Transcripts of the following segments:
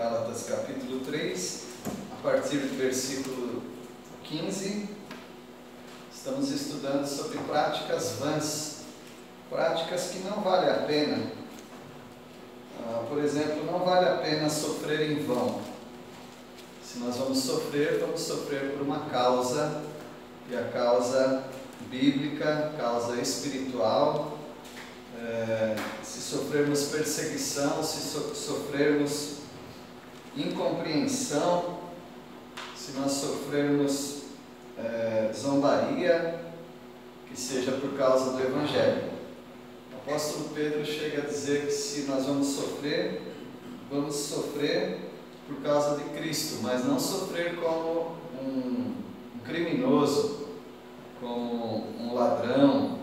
Gálatas capítulo 3, a partir do versículo 15, estamos estudando sobre práticas vãs, práticas que não vale a pena. Por exemplo, não vale a pena sofrer em vão. Se nós vamos sofrer por uma causa, e a causa bíblica, causa espiritual. Se sofrermos perseguição, se sofrermos incompreensão, se nós sofrermos zombaria, que seja por causa do Evangelho. O apóstolo Pedro chega a dizer que se nós vamos sofrer por causa de Cristo, mas não sofrer como um criminoso, como um ladrão,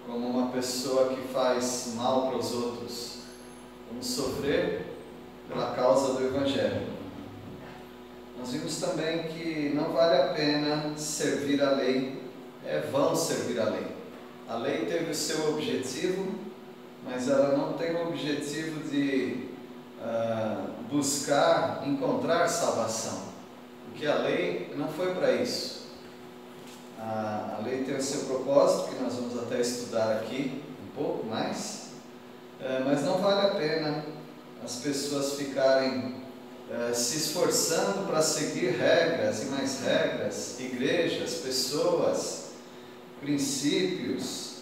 como uma pessoa que faz mal para os outros. Vamos sofrer pela causa do Evangelho. Nós vimos também que não vale a pena servir a lei, é vão servir a lei. A lei teve o seu objetivo, mas ela não tem o objetivo de buscar, encontrar salvação, porque a lei não foi para isso. A lei tem o seu propósito, que nós vamos até estudar aqui um pouco mais, mas não vale a pena as pessoas ficarem se esforçando para seguir regras e mais regras, igrejas, pessoas, princípios,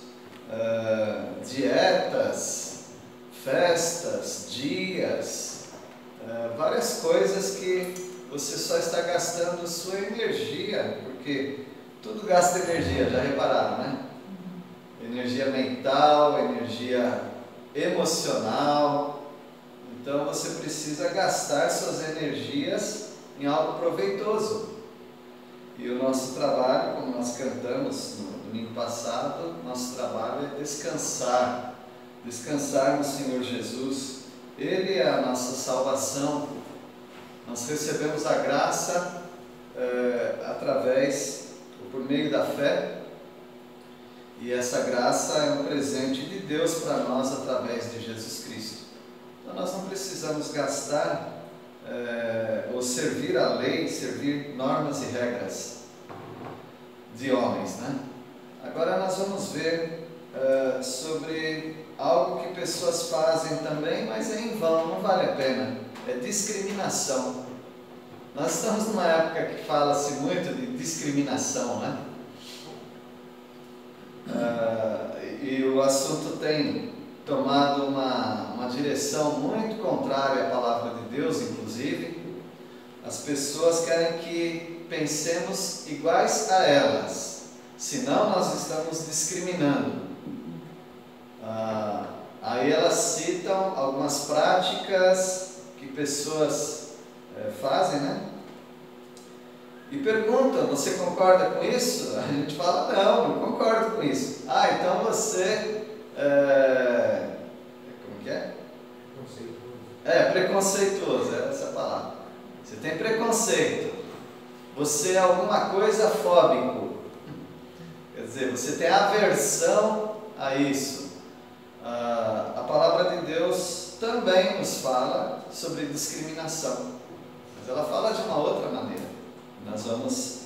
dietas, festas, dias, várias coisas que você só está gastando sua energia, porque tudo gasta energia, já repararam, né? Energia mental, energia emocional. Então você precisa gastar suas energias em algo proveitoso. E o nosso trabalho, como nós cantamos no domingo passado, nosso trabalho é descansar. Descansar no Senhor Jesus. Ele é a nossa salvação. Nós recebemos a graça por meio da fé, e essa graça é um presente de Deus para nós através de Jesus Cristo. Então nós não precisamos gastar ou servir a lei, servir normas e regras de homens, né? Agora nós vamos ver sobre algo que pessoas fazem também, mas é em vão, não vale a pena. É discriminação. Nós estamos numa época que fala-se muito de discriminação, né? E o assunto tem tomado uma direção muito contrária à palavra de Deus, inclusive. As pessoas querem que pensemos iguais a elas, senão nós estamos discriminando. Aí elas citam algumas práticas que pessoas fazem, né? E perguntam: você concorda com isso? A gente fala: não concordo com isso. Então você como que é? Preconceituoso, essa é a palavra. Você tem preconceito. Você é alguma coisa fóbico. Quer dizer, você tem aversão a isso. A palavra de Deus também nos fala sobre discriminação, mas ela fala de uma outra maneira. Nós vamos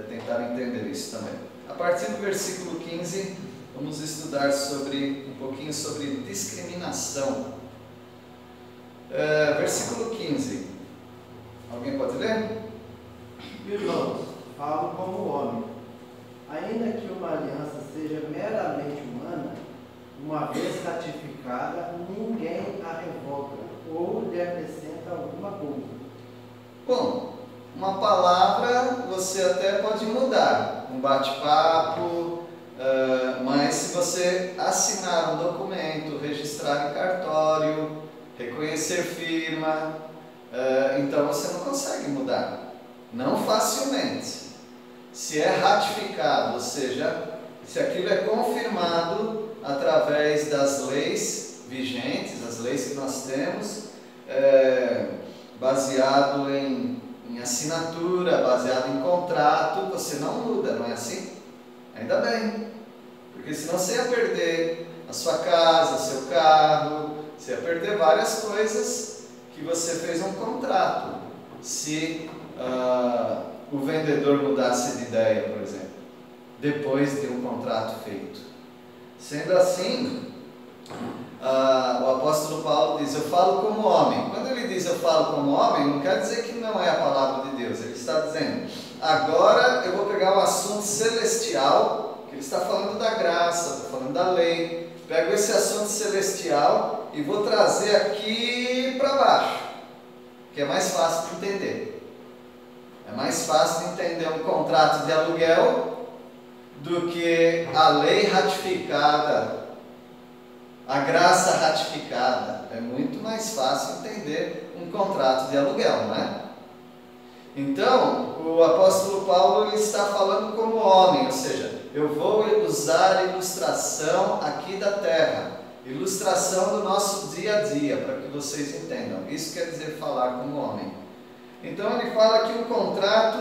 tentar entender isso também. A partir do versículo 15, vamos estudar um pouquinho sobre discriminação. Versículo 15. Alguém pode ler? Irmãos, falo como homem. Ainda que uma aliança seja meramente humana, uma vez ratificada, ninguém a revoga ou lhe acrescenta alguma coisa. Bom, uma palavra você até pode mudar, um bate-papo, mas se você assinar um documento, registrar em cartório, reconhecer firma, então você não consegue mudar, não facilmente. Se é ratificado, ou seja, se aquilo é confirmado através das leis vigentes, as leis que nós temos, baseado em assinatura, baseado em contrato, você não muda, não é assim? Ainda bem, porque senão você ia perder a sua casa, seu carro, você ia perder várias coisas que você fez um contrato. Se o vendedor mudasse de ideia, por exemplo, depois de um contrato feito. Sendo assim, o apóstolo Paulo diz, eu falo como homem. Quando ele diz eu falo como homem, não quer dizer que não é a palavra de Deus. Ele está dizendo, agora eu vou pegar um assunto celestial, que ele está falando da graça, está falando da lei. Pego esse assunto celestial e vou trazer aqui para baixo, que é mais fácil de entender. É mais fácil de entender um contrato de aluguel do que a lei ratificada, a graça ratificada. É muito mais fácil entender um contrato de aluguel, não é? Então, o apóstolo Paulo ele está falando como homem, ou seja, eu vou usar a ilustração aqui da terra, ilustração do nosso dia a dia, para que vocês entendam. Isso quer dizer falar como homem. Então ele fala que o contrato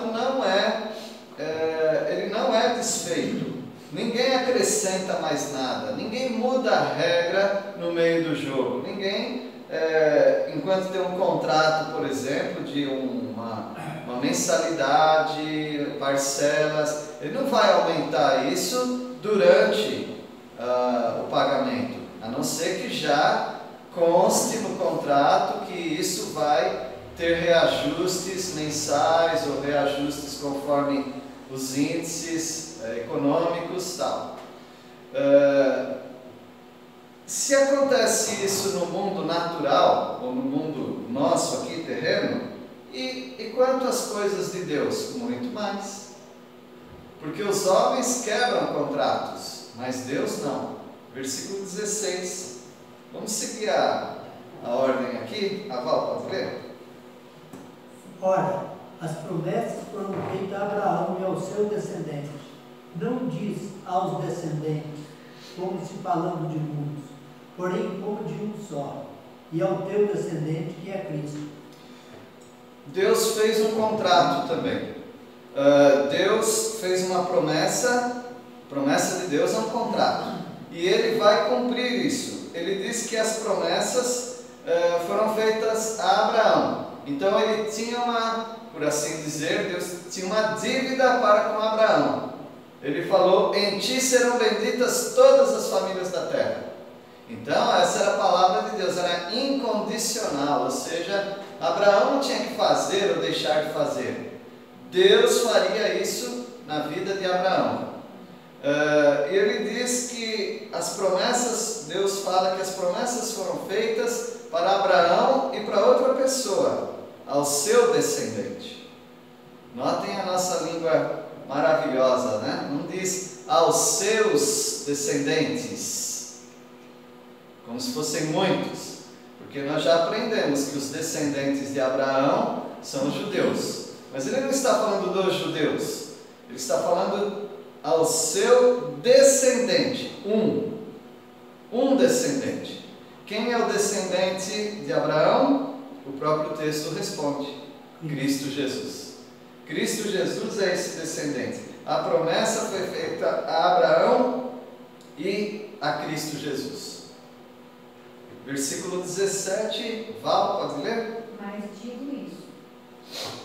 ele não é desfeito. Ninguém acrescenta mais nada, ninguém muda a regra no meio do jogo. Ninguém, enquanto tem um contrato, por exemplo, de uma mensalidade, parcelas, ele não vai aumentar isso durante o pagamento, a não ser que já conste no contrato que isso vai ter reajustes mensais ou reajustes conforme os índices econômicos e tal. Se acontece isso no mundo natural, ou no mundo nosso aqui, terreno, e quanto às coisas de Deus? Muito mais. Porque os homens quebram contratos, mas Deus não. Versículo 16. Vamos seguir a ordem aqui. A Val, pode ler? Ora, as promessas foram feitas a Abraão e aos seus descendentes. Não diz aos descendentes, como se falando de muitos, porém como de um só, e ao teu descendente que é Cristo. Deus fez um contrato também. Deus fez uma promessa. Promessa de Deus é um contrato. E Ele vai cumprir isso. Ele diz que as promessas foram feitas a Abraão. Então ele tinha por assim dizer, Deus tinha uma dívida para com Abraão. Ele falou, em ti serão benditas todas as famílias da terra. Então essa era a palavra de Deus, era incondicional, ou seja, Abraão não tinha que fazer ou deixar de fazer. Deus faria isso na vida de Abraão. E ele diz que as promessas, Deus fala que as promessas foram feitas para Abraão e para outra pessoa, ao seu descendente. Notem a nossa língua maravilhosa, né? Não diz aos seus descendentes, como se fossem muitos, porque nós já aprendemos que os descendentes de Abraão são os judeus. Mas ele não está falando dos judeus, ele está falando ao seu descendente, um descendente. Quem é o descendente de Abraão? O próprio texto responde, Cristo Jesus. Cristo Jesus é esse descendente. A promessa foi feita a Abraão e a Cristo Jesus. Versículo 17, Val, pode ler? Mas digo isso,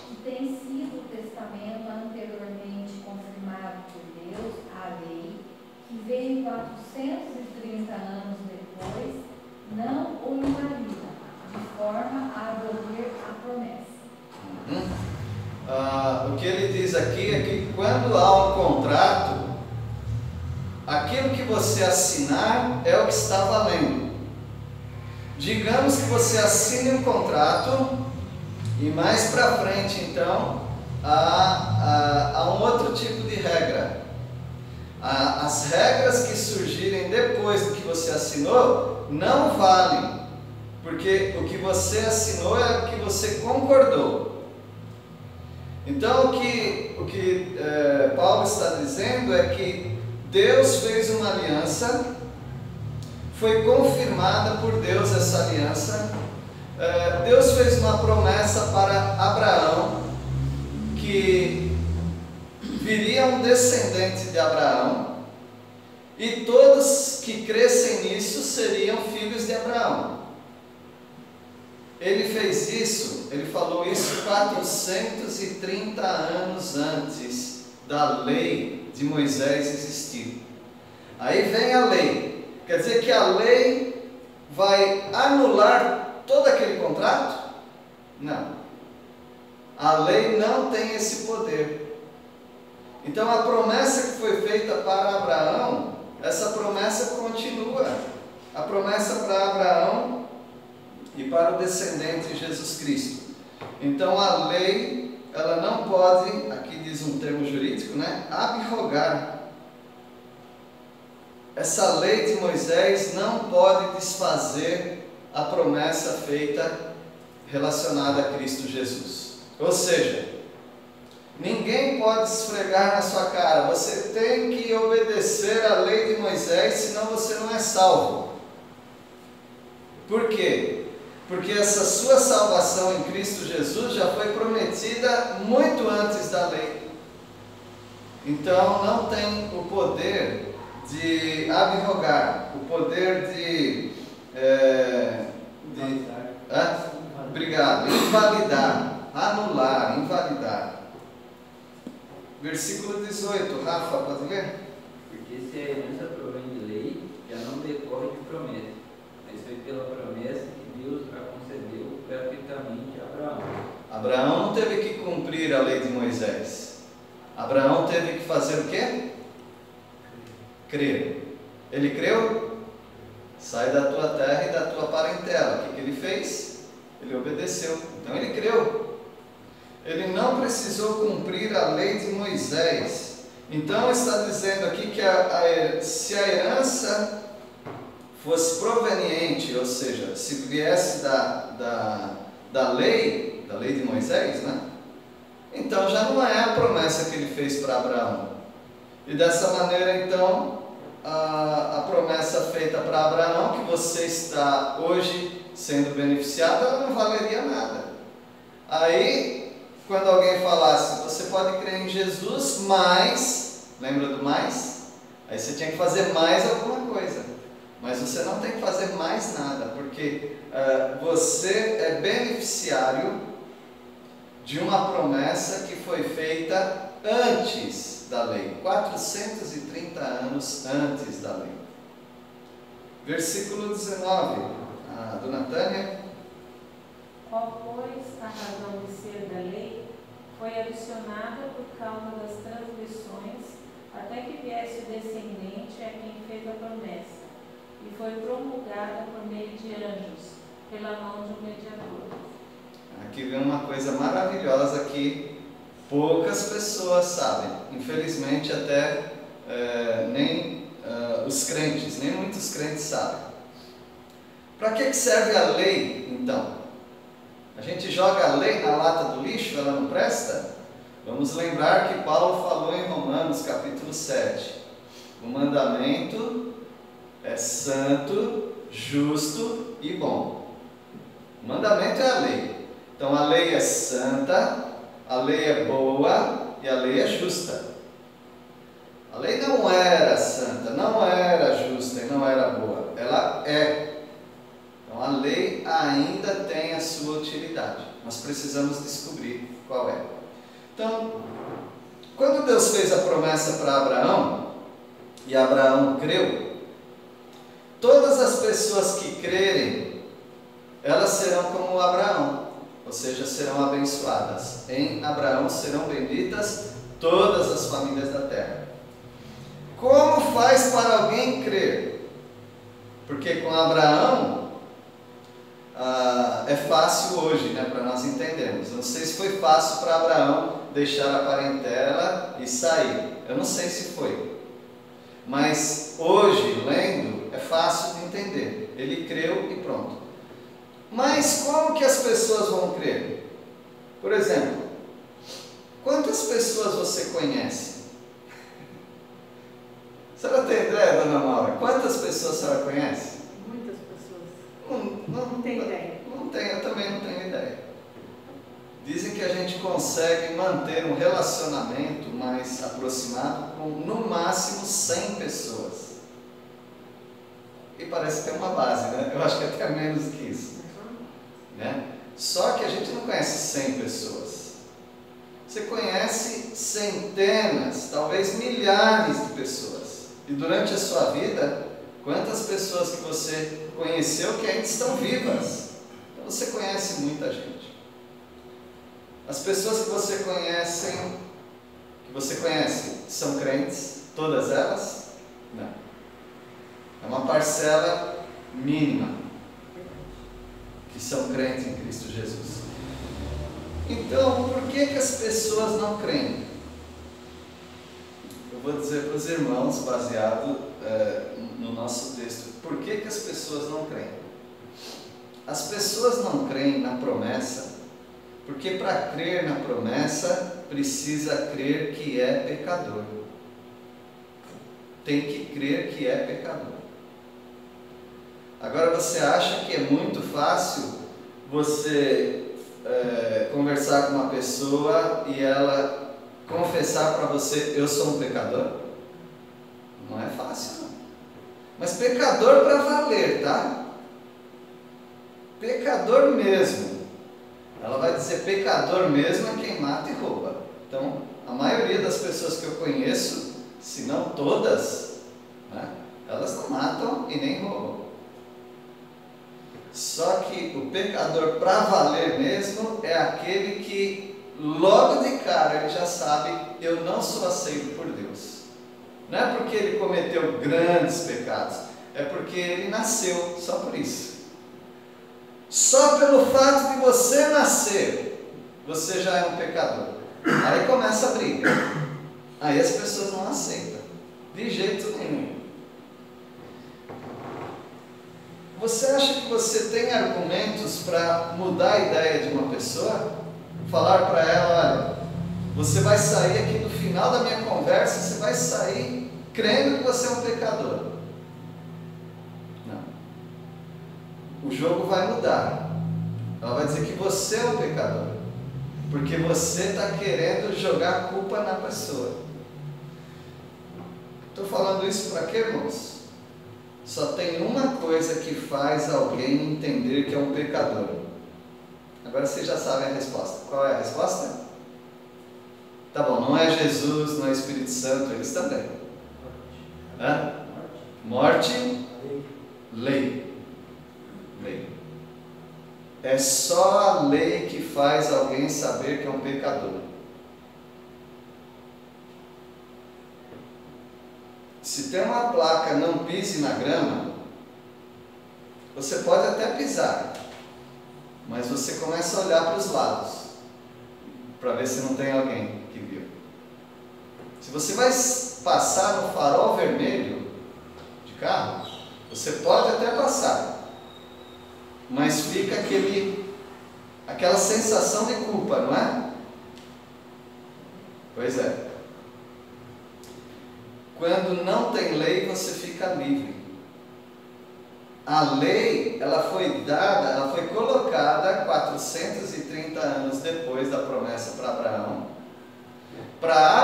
que tem sido o testamento anteriormente confirmado por Deus, a lei, que veio 430 anos depois, não o invalida, de forma a abolir a promessa. O que ele diz aqui é que quando há um contrato, aquilo que você assinar é o que está valendo. Digamos que você assine um contrato e mais para frente então há um outro tipo de regra. As regras que surgirem depois do que você assinou não valem, porque o que você assinou é o que você concordou. Então o que Paulo está dizendo é que Deus fez uma aliança, foi confirmada por Deus essa aliança. Deus fez uma promessa para Abraão, que viria um descendente de Abraão, e todos que crescem nisso seriam filhos de Abraão. ele fez isso, ele falou isso 430 anos antes da lei de Moisés existir. Aí vem a lei. Quer dizer que a lei vai anular todo aquele contrato? Não. A lei não tem esse poder. Então a promessa que foi feita para Abraão, essa promessa continua. A promessa para Abraão e para o descendente Jesus Cristo. Então a lei, ela não pode, aqui diz um termo jurídico, né? Abrogar. Essa lei de Moisés não pode desfazer a promessa feita relacionada a Cristo Jesus. Ou seja, ninguém pode esfregar na sua cara, você tem que obedecer a lei de Moisés, senão você não é salvo. Por quê? Porque essa sua salvação em Cristo Jesus já foi prometida muito antes da lei. Então não tem o poder de abrogar, o poder de obrigado, invalidar, anular, invalidar. Versículo 18, Rafa, pode ler? Porque se a herança provém de lei, já não decorre de promessa, mas foi pela promessa que Deus a concedeu gratuitamente a Abraão. Abraão não teve que cumprir a lei de Moisés. Abraão teve que fazer o quê? Crer. Ele creu? Sai da tua terra e da tua parentela. O que ele fez? Ele obedeceu. Então ele creu. Ele não precisou cumprir a lei de Moisés. Então está dizendo aqui que se a herança fosse proveniente, ou seja, se viesse da lei de Moisés, né? Então já não é a promessa que ele fez para Abraão. E dessa maneira, então, a promessa feita para Abraão, que você está hoje sendo beneficiado, ela não valeria nada. Aí, quando alguém falasse, você pode crer em Jesus, mas, lembra do mais? Aí você tinha que fazer mais alguma coisa. Mas você não tem que fazer mais nada, porque você é beneficiário de uma promessa que foi feita antes da lei, 430 anos antes da lei. Versículo 19, a dona Tânia. Qual, pois, a razão de ser da lei, foi adicionada por causa das transgressões, até que viesse o descendente a quem fez a promessa, e foi promulgada por meio de anjos, pela mão de um mediador. Aqui vem uma coisa maravilhosa que poucas pessoas sabem. Infelizmente até nem os crentes, nem muitos crentes sabem. Para que serve a lei, então? A gente joga a lei na lata do lixo, ela não presta? Vamos lembrar que Paulo falou em Romanos capítulo 7. O mandamento é santo, justo e bom. O mandamento é a lei. Então a lei é santa, a lei é boa e a lei é justa. A lei não era santa, não era justa e não era boa. Ela é. Então a lei ainda tem a sua utilidade. Nós precisamos descobrir qual é. Então, quando Deus fez a promessa para Abraão, e Abraão creu, todas as pessoas que crerem, elas serão como Abraão. Ou seja, serão abençoadas. Em Abraão serão benditas todas as famílias da terra. Como faz para alguém crer? Porque com Abraão é fácil hoje, né, para nós entendermos. Não sei se foi fácil para Abraão deixar a parentela e sair. Eu não sei se foi. Mas hoje, lendo, é fácil de entender. Ele creu e pronto. Mas como que as pessoas vão crer? Por exemplo, quantas pessoas você conhece? A senhora tem ideia, dona Maura? Quantas pessoas a senhora conhece? Muitas pessoas. Não tem ideia. Não tenho, eu também não tenho ideia. Dizem que a gente consegue manter um relacionamento mais aproximado com no máximo 100 pessoas. E parece ter uma base, né? Eu acho que até menos que isso. Né? Só que a gente não conhece 100 pessoas. Você conhece centenas, talvez milhares de pessoas. E durante a sua vida, quantas pessoas que você conheceu que ainda estão vivas? Então você conhece muita gente. As pessoas que você conhece, são crentes? Todas elas? Não. É uma parcela mínima que são crentes em Cristo Jesus. Então, por que as pessoas não creem? Eu vou dizer para os irmãos, baseado no nosso texto, por que as pessoas não creem? As pessoas não creem na promessa, porque para crer na promessa, precisa crer que é pecador. Tem que crer que é pecador. Agora, você acha que é muito fácil você conversar com uma pessoa e ela confessar para você: eu sou um pecador? Não é fácil, não. Mas pecador para valer, tá? Pecador mesmo. Ela vai dizer: pecador mesmo é quem mata e rouba. Então, a maioria das pessoas que eu conheço, se não todas, né, elas não matam e nem roubam. Só que o pecador para valer mesmo é aquele que logo de cara ele já sabe: eu não sou aceito por Deus. Não é porque ele cometeu grandes pecados, é porque ele nasceu, só por isso. Só pelo fato de você nascer, você já é um pecador. Aí começa a briga. Aí as pessoas não aceitam, de jeito nenhum. Você acha que você tem argumentos para mudar a ideia de uma pessoa? Falar para ela: olha, você vai sair aqui no final da minha conversa, você vai sair crendo que você é um pecador. Não. O jogo vai mudar. Ela vai dizer que você é um pecador, porque você está querendo jogar a culpa na pessoa. Estou falando isso para quê, irmãos? Só tem uma coisa que faz alguém entender que é um pecador. Agora vocês já sabem a resposta. Qual é a resposta? Tá bom, não é Jesus, não é Espírito Santo, eles também. Hã? Morte, lei. Lei. É só a lei que faz alguém saber que é um pecador. Se tem uma placa "não pise na grama", você pode até pisar, mas você começa a olhar para os lados para ver se não tem alguém que viu. Se você vai passar no farol vermelho de carro, você pode até passar, mas fica aquela sensação de culpa, não é? Pois é. Quando não tem lei, você fica livre. A lei, ela foi dada, ela foi colocada 430 anos depois da promessa para Abraão, para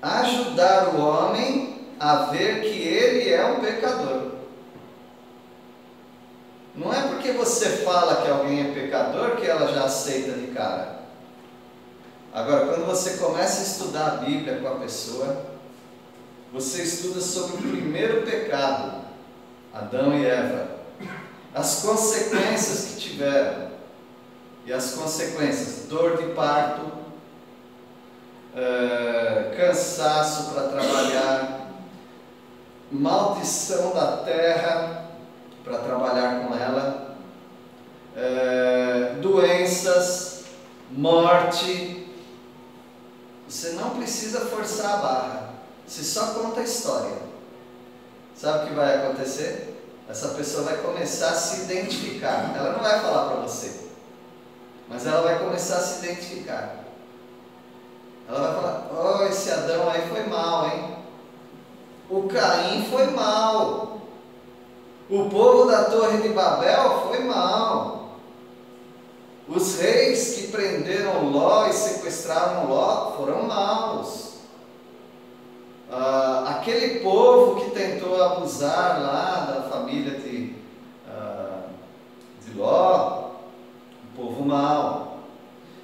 ajudar o homem a ver que ele é um pecador. Não é porque você fala que alguém é pecador que ela já aceita de cara. Agora, quando você começa a estudar a Bíblia com a pessoa, você estuda sobre o primeiro pecado, Adão e Eva, as consequências que tiveram, e as consequências: dor de parto, cansaço para trabalhar, maldição da terra para trabalhar com ela, doenças, morte. Você não precisa forçar a barra, você só conta a história. Sabe o que vai acontecer? Essa pessoa vai começar a se identificar. Ela não vai falar para você, mas ela vai começar a se identificar. Ela vai falar: oh, esse Adão aí foi mal, hein? O Caim foi mal. O povo da Torre de Babel foi mal. Os reis que prenderam Ló e sequestraram Ló foram maus. Aquele povo que tentou abusar lá da família de Ló mal.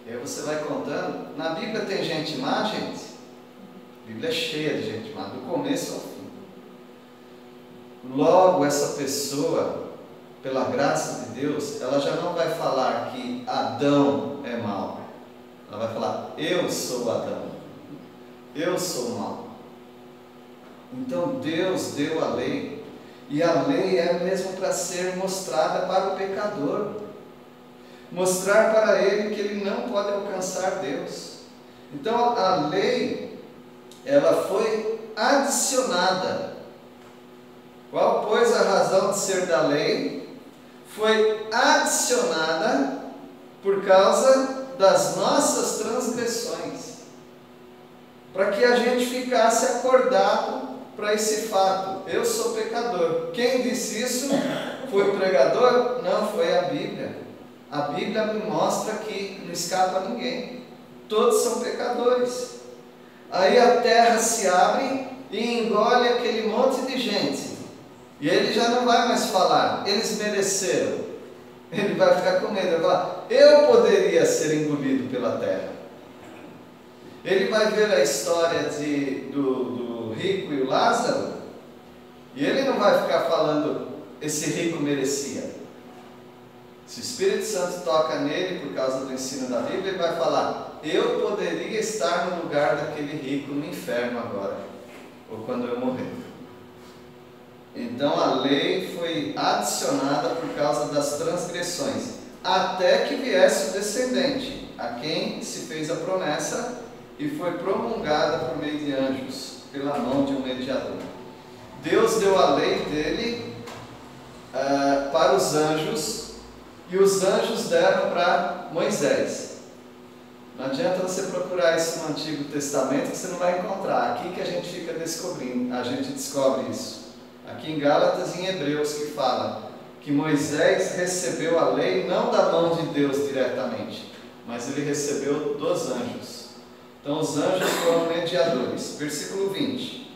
E aí você vai contando. Na Bíblia tem gente má, gente. A Bíblia é cheia de gente má, do começo ao fim. Logo, essa pessoa, pela graça de Deus, ela já não vai falar que Adão é mau. Ela vai falar, eu sou Adão. Eu sou mau. Então Deus deu a lei. E a lei é mesmo para ser mostrada para o pecador. Mostrar para ele que ele não pode alcançar Deus. Então a lei, ela foi adicionada. Qual, pois, a razão de ser da lei? Foi adicionada por causa das nossas transgressões, para que a gente ficasse acordado para esse fato. Eu sou pecador. Quem disse isso? Foi o pregador? Não, foi a Bíblia. A Bíblia me mostra que não escapa ninguém. Todos são pecadores. Aí a terra se abre e engole aquele monte de gente. E ele já não vai mais falar, eles mereceram. Ele vai ficar com medo, vai falar, eu poderia ser engolido pela terra. Ele vai ver a história do rico e o Lázaro, e ele não vai ficar falando, esse rico merecia. Se o Espírito Santo toca nele por causa do ensino da Bíblia, ele vai falar, eu poderia estar no lugar daquele rico no inferno agora, ou quando eu morrer. Então a lei foi adicionada por causa das transgressões, até que viesse o descendente, a quem se fez a promessa e foi promulgada por meio de anjos, pela mão de um mediador. Deus deu a lei dele para os anjos, e os anjos deram para Moisés. Não adianta você procurar isso no Antigo Testamento, que você não vai encontrar. Aqui que a gente fica descobrindo, a gente descobre isso. Aqui em Gálatas e em Hebreus, que fala que Moisés recebeu a lei não da mão de Deus diretamente, mas ele recebeu dos anjos. Então os anjos foram mediadores. Versículo 20.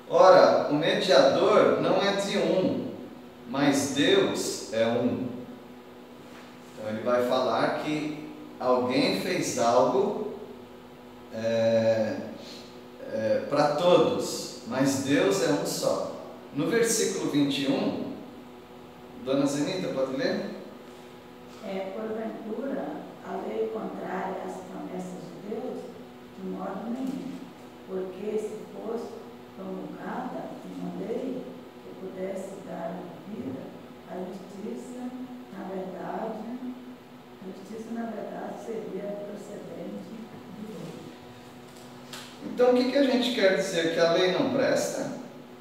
Ora, o mediador não é de um, mas Deus é um. Então ele vai falar que alguém fez algo para todos, mas Deus é um só. No versículo 21, Dona Zenita, pode ler? Porventura, a lei contrária às promessas de Deus, de modo nenhum, porque se fosse promulgada uma lei que pudesse dar vida, a justiça, na verdade, seria procedente de Deus. Então, o que a gente quer dizer? Que a lei não presta?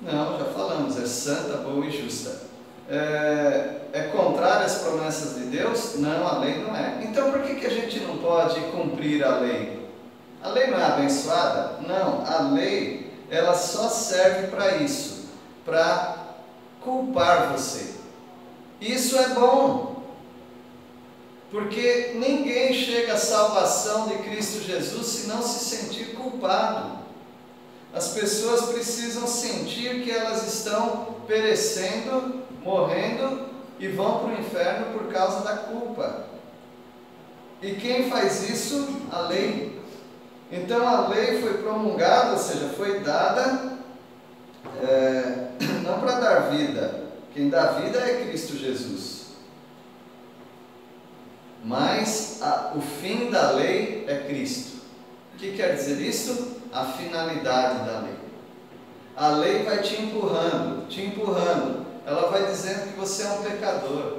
Não, já falamos, é santa, boa e justa. É contrária às promessas de Deus? Não, a lei não é. Então, por que a gente não pode cumprir a lei? A lei não é abençoada? Não, a lei, ela só serve para isso, para culpar você. Isso é bom, porque ninguém chega à salvação de Cristo Jesus se não se sentir culpado. As pessoas precisam sentir que elas estão perecendo, morrendo e vão para o inferno por causa da culpa. E quem faz isso? A lei. Então a lei foi promulgada, ou seja, foi dada não para dar vida. Quem dá vida é Cristo Jesus. Mas o fim da lei é Cristo. O que quer dizer isso? A finalidade da lei. A lei vai te empurrando. Ela vai dizendo que você é um pecador,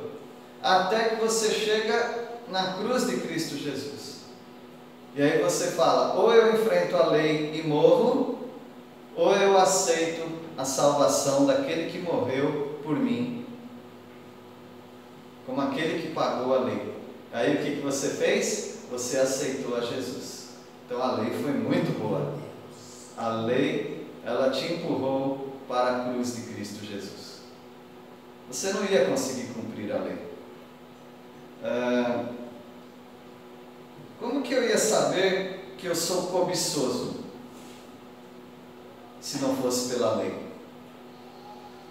até que você chega na cruz de Cristo Jesus. E aí você fala, ou eu enfrento a lei e morro, ou eu aceito a salvação daquele que morreu por mim, como aquele que pagou a lei. Aí o que você fez? Você aceitou a Jesus. Então a lei foi muito boa. A lei, ela te empurrou para a cruz de Cristo Jesus. Você não ia conseguir cumprir a lei. Como que eu ia saber que eu sou cobiçoso se não fosse pela lei?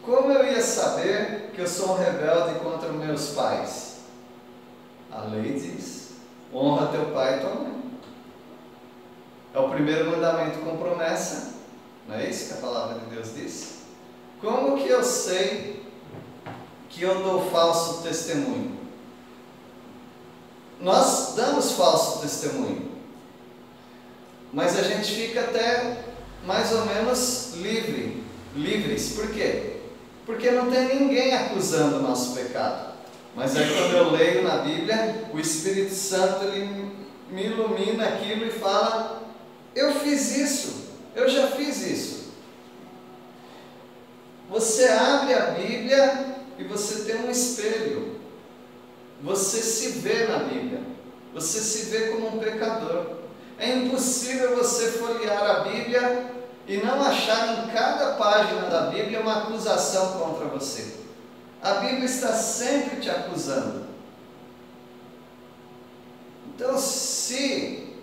Como eu ia saber que eu sou um rebelde contra meus pais A lei diz: honra teu pai e tua mãe. É o primeiro mandamento com promessa. Não é isso que a palavra de Deus diz? Como que eu sei que eu dou falso testemunho? Nós damos falso testemunho, mas a gente fica até mais ou menos livres. Por quê? Porque não tem ninguém acusando o nosso pecado. Mas aí quando eu leio na Bíblia, o Espírito Santo ele me ilumina aquilo e fala: eu fiz isso, eu já fiz isso. Você abre a Bíblia e você tem um espelho. Você se vê na Bíblia. Você se vê como um pecador. É impossível você folhear a Bíblia e não achar em cada página da Bíblia uma acusação contra você. A Bíblia está sempre te acusando. Então, se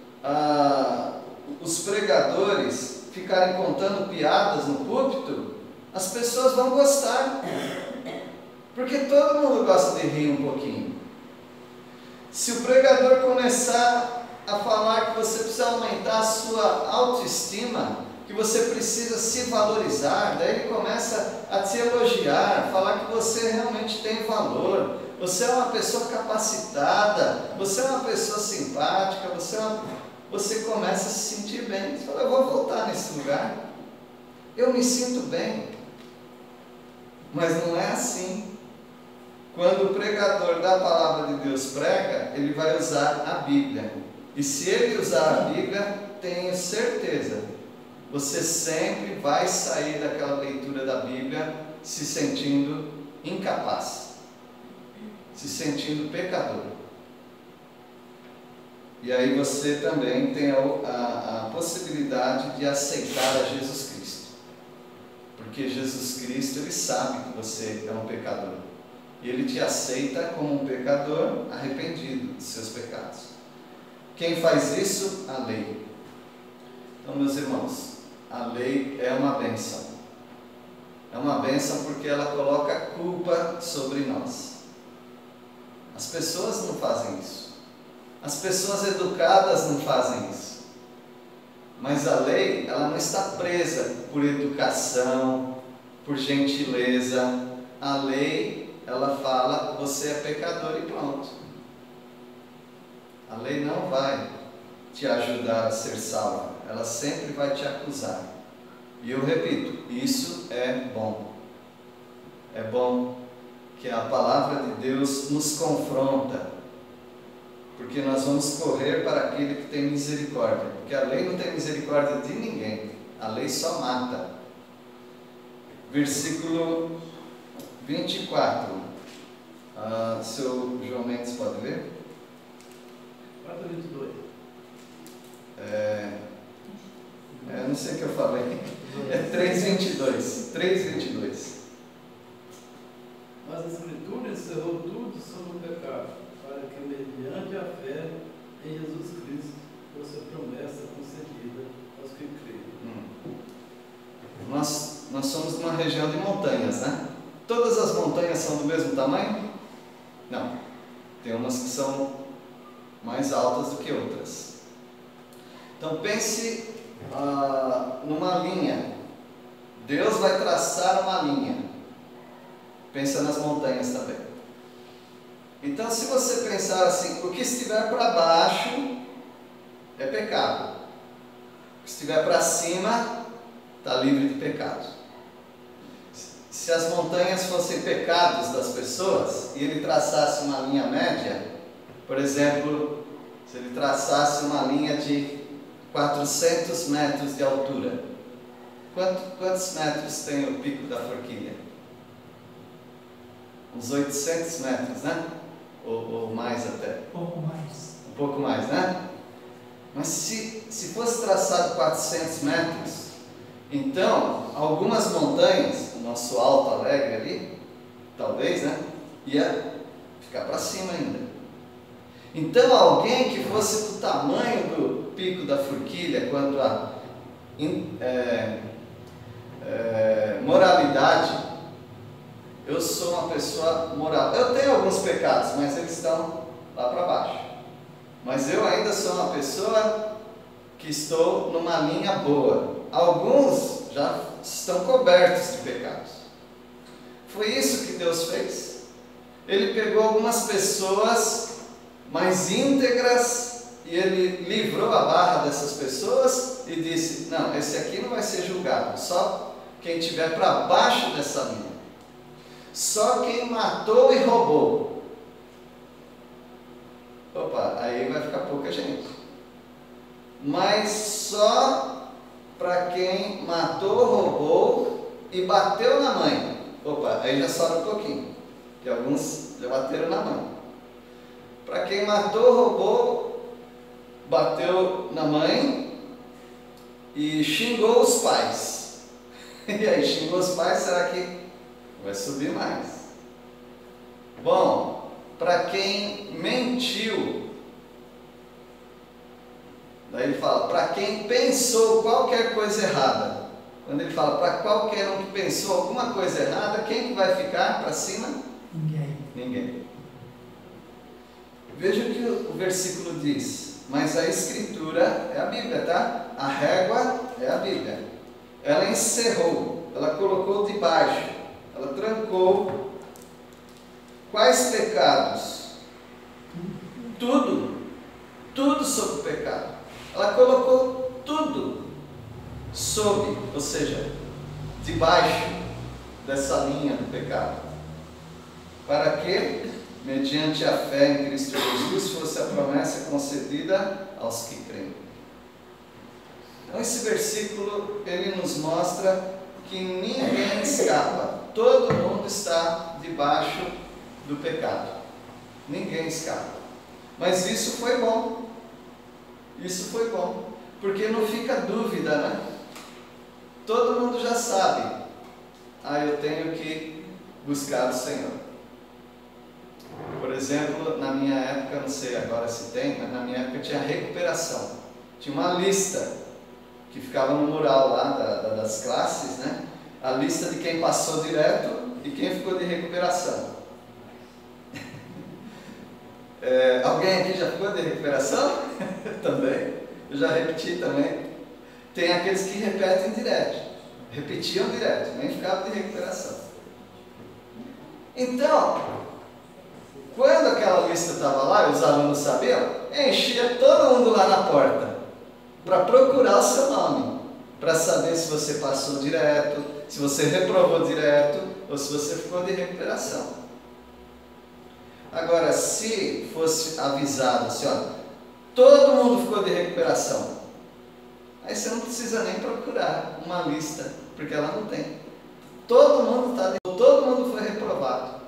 os pregadores ficarem contando piadas no púlpito, as pessoas vão gostar, porque todo mundo gosta de rir um pouquinho. Se o pregador começar a falar que você precisa aumentar a sua autoestima, que você precisa se valorizar, daí ele começa a te elogiar, falar que você realmente tem valor, você é uma pessoa capacitada, você é uma pessoa simpática, você começa a se sentir bem. Você fala: eu vou voltar nesse lugar, eu me sinto bem. Mas não é assim. Quando o pregador da palavra de Deus prega, ele vai usar a Bíblia. E se ele usar a Bíblia, tenho certeza, você sempre vai sair daquela leitura da Bíblia se sentindo incapaz, se sentindo pecador. E aí você também tem a possibilidade de aceitar a Jesus Cristo. Porque Jesus Cristo, Ele sabe que você é um pecador. E Ele te aceita como um pecador arrependido dos seus pecados. Quem faz isso? A lei. Então, meus irmãos, a lei é uma bênção. É uma bênção porque ela coloca culpa sobre nós. As pessoas não fazem isso. As pessoas educadas não fazem isso. Mas a lei, ela não está presa por educação, por gentileza. A lei, ela fala: você é pecador e pronto. A lei não vai te ajudar a ser salvo. Ela sempre vai te acusar. E eu repito, isso é bom. É bom que a palavra de Deus nos confronta, porque nós vamos correr para aquele que tem misericórdia, porque a lei não tem misericórdia de ninguém, a lei só mata. Versículo 24, seu João Mendes pode ler? 4:22. Não sei o que eu falei, é 3:22, 3:22. Mas a Escritura encerrou tudo sobre o pecado, para que mediante a fé em Jesus Cristo fosse a promessa concedida aos que creem. Nós somos numa região de montanhas, né? Todas as montanhas são do mesmo tamanho? Não. Tem umas que são mais altas do que outras. Então pense numa linha. Deus vai traçar uma linha. Pensa nas montanhas também. Então, se você pensar assim, o que estiver para baixo é pecado. O que estiver para cima está livre de pecado. Se as montanhas fossem pecados das pessoas e ele traçasse uma linha média, por exemplo, se ele traçasse uma linha de 400 metros de altura, quantos metros tem o Pico da Forquilha? Uns 800 metros, né? Ou mais até? Um pouco mais, né? Mas se fosse traçado 400 metros, então, algumas montanhas, o nosso Alto Alegre ali, talvez, né? Ia ficar para cima ainda. Então, alguém que fosse do tamanho do Pico da Forquilha, quanto a moralidade, eu sou uma pessoa moral. Eu tenho alguns pecados, mas eles estão lá para baixo. Mas eu ainda sou uma pessoa que estou numa linha boa. Alguns já estão cobertos de pecados. Foi isso que Deus fez. Ele pegou algumas pessoas mais íntegras e Ele livrou a barra dessas pessoas e disse: não, esse aqui não vai ser julgado, só quem estiver para baixo dessa linha. Só quem matou e roubou. Opa, aí vai ficar pouca gente. Mas só para quem matou, roubou e bateu na mãe. Opa, aí já sobra um pouquinho, que alguns já bateram na mãe. Para quem matou, roubou, bateu na mãe e xingou os pais. E aí, xingou os pais, será que vai subir mais? Bom, para quem mentiu, daí ele fala, para quem pensou qualquer coisa errada. Quando ele fala para qualquer um que pensou alguma coisa errada, quem que vai ficar para cima? Ninguém. Veja o que o versículo diz. Mas a escritura é a Bíblia, tá? A régua é a Bíblia. Ela encerrou, ela colocou debaixo, ela trancou. Quais pecados? Tudo sobre o pecado. Ela colocou tudo sob, ou seja, debaixo dessa linha do pecado. Para que, mediante a fé em Cristo Jesus, fosse a promessa concedida aos que creem. Então esse versículo, ele nos mostra que ninguém escapa. Todo mundo está debaixo do pecado. Ninguém escapa. Mas isso foi bom. Isso foi bom. Porque não fica dúvida, né? Todo mundo já sabe. Eu tenho que buscar o Senhor. Por exemplo, na minha época, não sei agora se tem, mas na minha época tinha recuperação. Tinha uma lista que ficava no mural lá das classes, né? A lista de quem passou direto e quem ficou de recuperação. Alguém aqui já ficou de recuperação? Também. Eu já repeti também. Tem aqueles que repetem direto. Repetiam direto, nem ficavam de recuperação. Então, quando aquela lista estava lá e os alunos sabiam, enchia todo mundo lá na porta para procurar o seu nome, para saber se você passou direto, se você reprovou direto ou se você ficou de recuperação. Agora, se fosse avisado assim, todo mundo ficou de recuperação, aí você não precisa nem procurar uma lista, porque ela não tem. Todo mundo foi reprovado.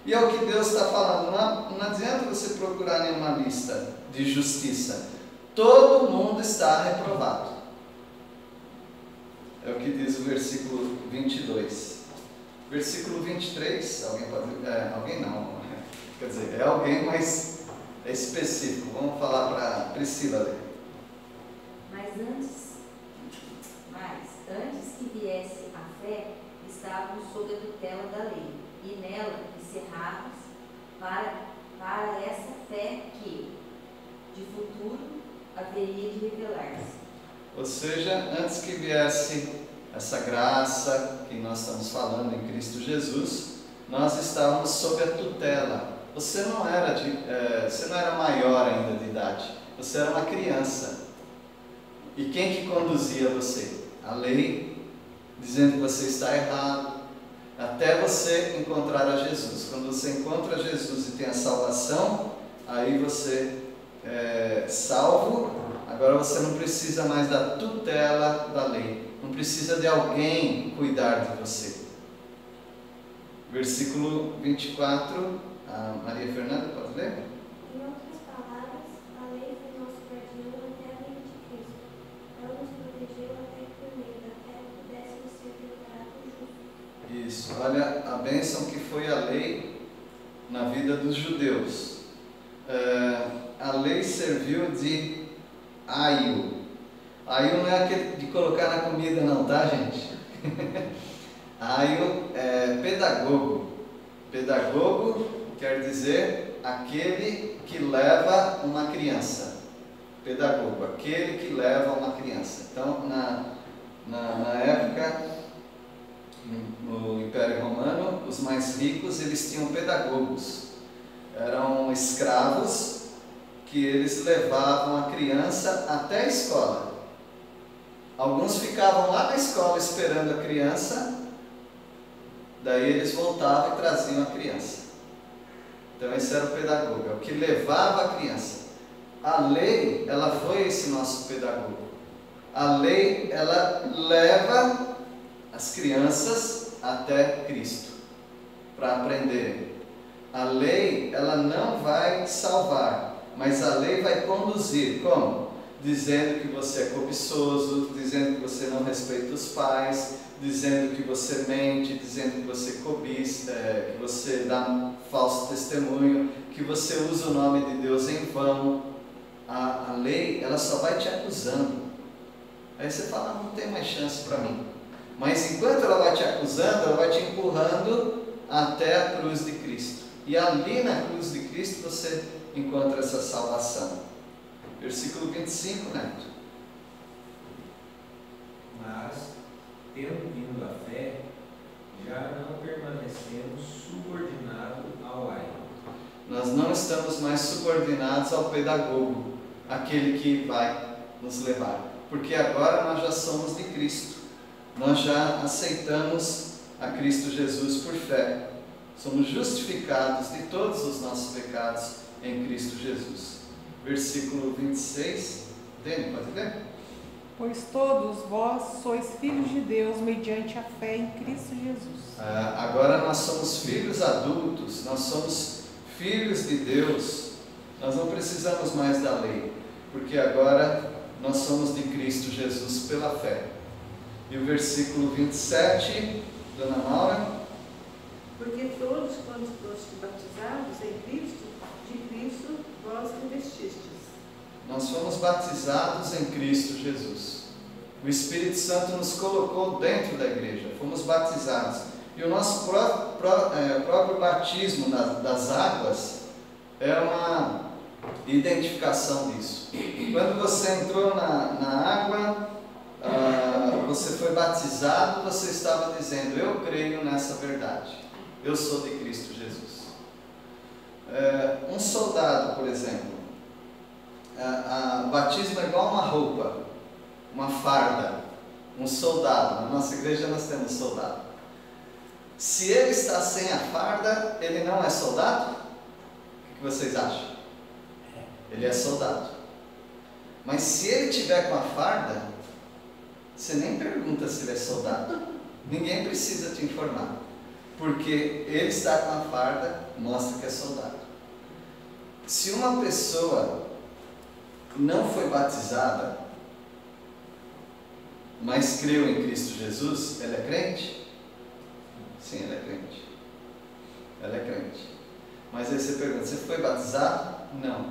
E é o que Deus está falando, não adianta você procurar nenhuma lista de justiça. Todo mundo está reprovado. É o que diz o versículo 22. Versículo 23, alguém pode... alguém não, quer dizer, é alguém, mas é específico. Vamos falar para a Priscila ler. Mas antes que viesse a fé, estavam sob a tutela da lei, e nela encerrados para essa fé que, de futuro, haveria de revelar-se. Ou seja, antes que viesse essa graça que nós estamos falando em Cristo Jesus, nós estávamos sob a tutela. Você não era maior ainda de idade, você era uma criança. E quem que conduzia você? A lei, dizendo que você está errado, até você encontrar a Jesus. Quando você encontra Jesus e tem a salvação, aí você é salvo. Agora você não precisa mais da tutela da lei, não precisa de alguém cuidar de você. Versículo 24, a Maria Fernanda, pode ler? Em outras palavras, a lei foi nosso guardião até a vinda de Cristo. Ela nos protegeu até que por meio da fé pudéssemos ser declarados justos. Isso, olha a bênção que foi a lei na vida dos judeus. A lei serviu de aio. Aio não é aquele de colocar na comida não, tá, gente? Aio é pedagogo. Pedagogo quer dizer aquele que leva uma criança. Pedagogo, aquele que leva uma criança. Então, na época, no Império Romano, os mais ricos, eles tinham pedagogos. Eram escravos que eles levavam a criança até a escola. Alguns ficavam lá na escola esperando a criança, daí eles voltavam e traziam a criança. Então esse era o pedagogo, é o que levava a criança. A lei, ela foi esse nosso pedagogo. A lei, ela leva as crianças até Cristo, para aprenderem. A lei, ela não vai salvar, mas a lei vai conduzir. Como? Dizendo que você é cobiçoso, dizendo que você não respeita os pais, dizendo que você mente, dizendo que você cobiça, que você dá falso testemunho, que você usa o nome de Deus em vão. A lei, ela só vai te acusando. Aí você fala, não tem mais chance para mim. Mas enquanto ela vai te acusando, ela vai te empurrando até a cruz de Cristo. E ali na cruz de Cristo você encontra essa salvação. Versículo 25, Neto. Mas, tendo vindo a fé, já não permanecemos subordinados ao ai. Nós não estamos mais subordinados ao pedagogo, aquele que vai nos levar. Porque agora nós já somos de Cristo. Nós já aceitamos a Cristo Jesus por fé. Somos justificados de todos os nossos pecados em Cristo Jesus. Versículo 26. Dani, pode ler? Pois todos vós sois filhos de Deus mediante a fé em Cristo Jesus. Agora nós somos filhos adultos, nós somos filhos de Deus. Nós não precisamos mais da lei, porque agora nós somos de Cristo Jesus pela fé. E o versículo 27, Dona Maura. Porque todos quando foste batizados em Cristo, de Cristo vós revestistes. Nós fomos batizados em Cristo Jesus. O Espírito Santo nos colocou dentro da igreja, fomos batizados. E o nosso próprio batismo das águas é uma identificação disso. Quando você entrou na água, você foi batizado, você estava dizendo, eu creio nessa verdade, eu sou de Cristo Jesus. Um soldado, por exemplo, o batismo é igual uma roupa, uma farda, um soldado. Na nossa igreja nós temos soldado. Se ele está sem a farda, ele não é soldado? O que vocês acham? Ele é soldado. Mas se ele tiver com a farda, você nem pergunta se ele é soldado. Ninguém precisa te informar. Porque ele está com a farda, mostra que é soldado. Se uma pessoa não foi batizada, mas creu em Cristo Jesus, ela é crente? Sim, ela é crente. Ela é crente. Mas aí você pergunta, você foi batizado? Não.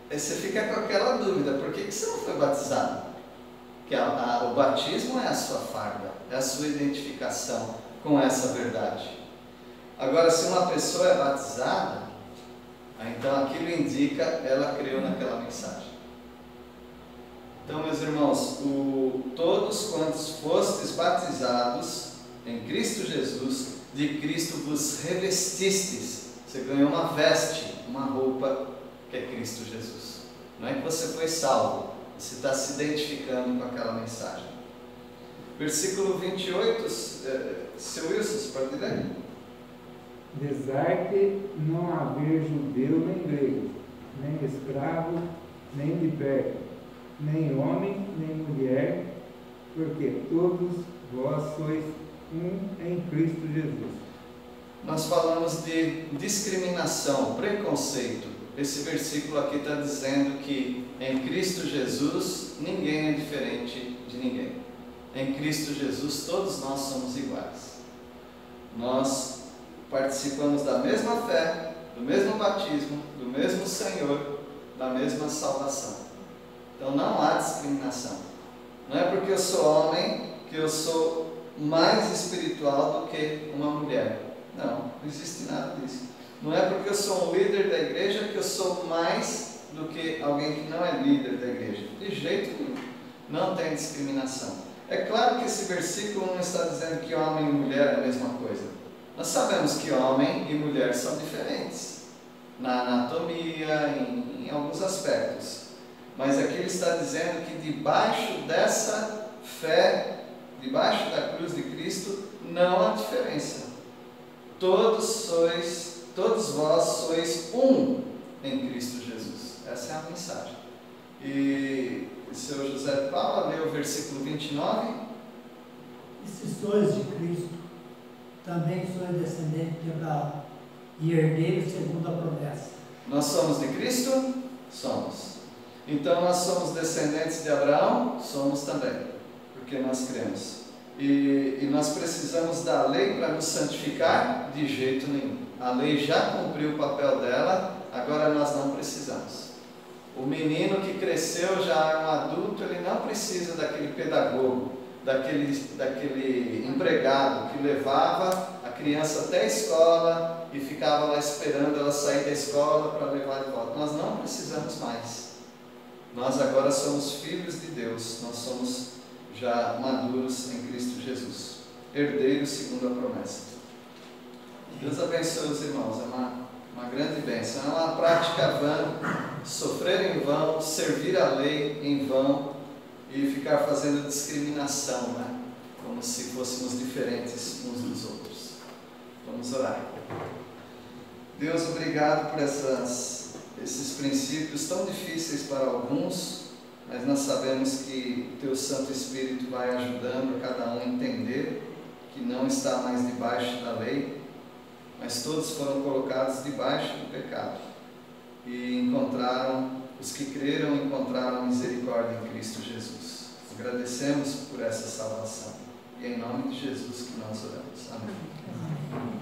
Aí você fica com aquela dúvida, por que você não foi batizado? Porque o batismo é a sua farda, é a sua identificação com essa verdade. Agora, se uma pessoa é batizada, então aquilo indica ela creu naquela mensagem. Então, meus irmãos, todos quantos fostes batizados em Cristo Jesus, de Cristo vos revestistes. Você ganhou uma veste, uma roupa que é Cristo Jesus. Não é que você foi salvo, você está se identificando com aquela mensagem. Versículo 28, seu Wilson, você pode ler? Apesar não haver judeu nem grego, nem escravo, nem liberto, nem homem, nem mulher, porque todos vós sois um em Cristo Jesus. Nós falamos de discriminação, preconceito. Esse versículo aqui está dizendo que em Cristo Jesus ninguém é diferente de ninguém. Em Cristo Jesus todos nós somos iguais. Nós participamos da mesma fé, do mesmo batismo, do mesmo Senhor, da mesma salvação. Então não há discriminação. Não é porque eu sou homem que eu sou mais espiritual do que uma mulher. Não existe nada disso. Não é porque eu sou um líder da igreja que eu sou mais do que alguém que não é líder da igreja. De jeito nenhum. Não tem discriminação. É claro que esse versículo não está dizendo que homem e mulher é a mesma coisa. Nós sabemos que homem e mulher são diferentes na anatomia, em alguns aspectos. Mas aqui ele está dizendo que debaixo dessa fé, debaixo da cruz de Cristo, não há diferença. Todos vós sois um em Cristo Jesus. Essa é a mensagem. E o seu José de Paula leu o versículo 29. E se sois de Cristo, também sois descendente de Abraão e herdeiro segundo a promessa. Nós somos de Cristo? Somos. Então nós somos descendentes de Abraão? Somos também, porque nós cremos. E nós precisamos da lei para nos santificar? De jeito nenhum. A lei já cumpriu o papel dela, agora nós não precisamos. O menino que cresceu, já é um adulto, ele não precisa daquele pedagogo, daquele empregado que levava a criança até a escola e ficava lá esperando ela sair da escola para levar de volta. Nós não precisamos mais. Nós agora somos filhos de Deus, nós somos já maduros em Cristo Jesus, herdeiros segundo a promessa. Deus abençoe os irmãos, é uma grande bênção, é uma prática vã, sofrer em vão, servir a lei em vão e ficar fazendo discriminação, né? Como se fôssemos diferentes uns dos outros. Vamos orar. Deus, obrigado por esses princípios tão difíceis para alguns, mas nós sabemos que o Teu Santo Espírito vai ajudando a cada um a entender que não está mais debaixo da lei, mas todos foram colocados debaixo do pecado e os que creram encontraram misericórdia em Cristo Jesus. Agradecemos por essa salvação e é em nome de Jesus que nós oramos. Amém.